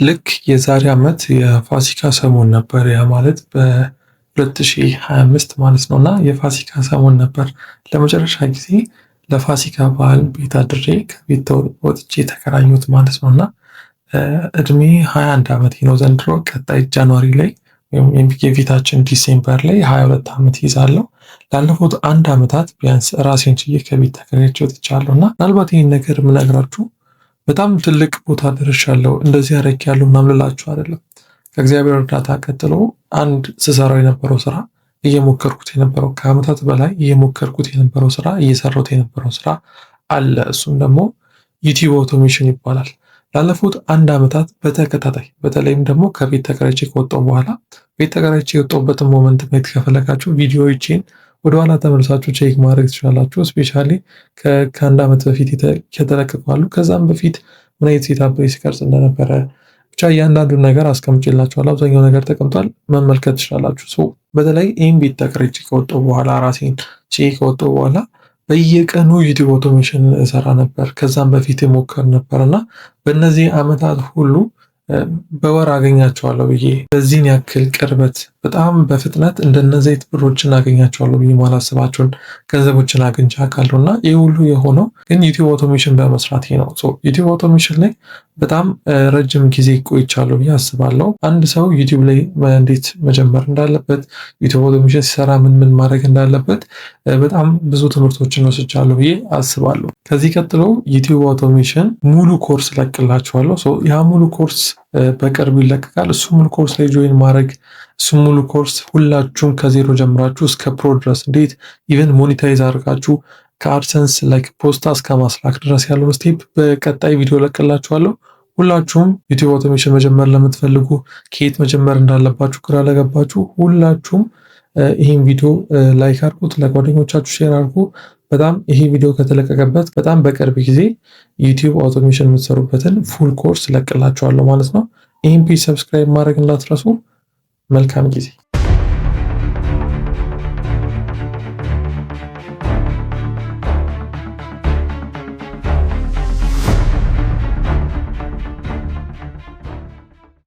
ልክ የዛሬ ዓመት የፋሲካ ሰሞን ነበር። ያ ማለት በ2025 ማለት ነው። እና የፋሲካ ሰሞን ነበር ለመጨረሻ ጊዜ ለፋሲካ በዓል ቤት አድሬ ከቤት ወጥቼ የተከራኙት ማለት ነው። እና እድሜ 21 ዓመት ነው ዘንድሮ። ቀጣይ ጃንዋሪ ላይ ወይም የፊታችን ዲሴምበር ላይ 22 ዓመት ይዛለሁ። ላለፉት 1 ዓመታት ቢያንስ ራሴን ችዬ ከቤት ተከራይቼ ወጥቻለሁ። እና ምናልባት ይህን ነገር የምነግራችሁ በጣም ትልቅ ቦታ ደርሻለሁ እንደዚህ አድርጌያለሁ ምናምን ልላችሁ አይደለም። ከእግዚአብሔር እርዳታ ቀጥሎ አንድ ስሰራው የነበረው ስራ እየሞከርኩት የነበረው ከዓመታት በላይ እየሞከርኩት የነበረው ስራ እየሰራሁት የነበረው ስራ አለ። እሱም ደግሞ ዩቲዩብ አውቶሜሽን ይባላል። ላለፉት 1 ዓመታት በተከታታይ በተለይም ደግሞ ከቤት ተከራይቼ ከወጣሁ በኋላ ቤት ተከራይቼ የወጣሁበትን ሞመንት ማየት ከፈለጋችሁ ቪዲዮዎቼን ወደኋላ ተመልሳችሁ ቼክ ማድረግ ትችላላችሁ። ስፔሻሊ ከ1 ዓመት በፊት የተለቀቁ አሉ። ከዛም በፊት ምን አይነት ሴታፕ ላይ ሲቀርጽ እንደነበረ ብቻ እያንዳንዱን ነገር አስቀምጬላችኋለሁ። አብዛኛው ነገር ተቀምጧል፣ መመልከት ትችላላችሁ። በተለይ ይህን ቤት ተከራይቼ ከወጣሁ በኋላ ራሴን ቼክ ከወጣሁ በኋላ በየቀኑ ዩቲዩብ አውቶሜሽን እሰራ ነበር። ከዛም በፊት የሞከር ነበር እና በእነዚህ ዓመታት ሁሉ በወር አገኛቸዋለሁ ብዬ በዚህን ያክል ቅርበት በጣም በፍጥነት እንደነዚህ ብሮችን አገኛቸዋለሁ ብዬ ማላስባቸውን ገንዘቦችን አግኝቼ አውቃለሁ። እና ይህ ሁሉ የሆነው ግን ዩቲዩብ አውቶሜሽን በመስራቴ ነው። ዩቲዩብ አውቶሜሽን ላይ በጣም ረጅም ጊዜ ቆይቻለሁ ብዬ አስባለሁ። አንድ ሰው ዩቲዩብ ላይ እንዴት መጀመር እንዳለበት፣ ዩቲዩብ አውቶሜሽን ሲሰራ ምን ምን ማድረግ እንዳለበት በጣም ብዙ ትምህርቶችን ወስጃለሁ ብዬ አስባለሁ። ከዚህ ቀጥሎ ዩቲዩብ አውቶሜሽን ሙሉ ኮርስ ለቅላችኋለሁ። ያ ሙሉ ኮርስ በቅርቡ ይለቀቃል። እሱ ሙሉ ኮርስ ላይ ጆይን ማድረግ እሱ ሙሉ ኮርስ ሁላችሁም ከዜሮ ጀምራችሁ እስከ ፕሮ ድረስ እንዴት ኢቨን ሞኒታይዝ አድርጋችሁ ከአድሰንስ ላይክ ፖስታ እስከ ማስላክ ድረስ ያለውን ስቴፕ በቀጣይ ቪዲዮ ለቅላችኋለሁ። ሁላችሁም ዩቲዩብ አውቶሜሽን መጀመር ለምትፈልጉ ከየት መጀመር እንዳለባችሁ ግራ ለገባችሁ ሁላችሁም ይህን ቪዲዮ ላይክ አድርጉት፣ ለጓደኞቻችሁ ሼር አድርጉ። በጣም ይሄ ቪዲዮ ከተለቀቀበት በጣም በቅርብ ጊዜ ዩቲዩብ አውቶሜሽን የምትሰሩበትን ፉል ኮርስ ለቅላችኋለሁ ማለት ነው። ይህን ፔጅ ሰብስክራይብ ማድረግ እንዳትረሱ። መልካም ጊዜ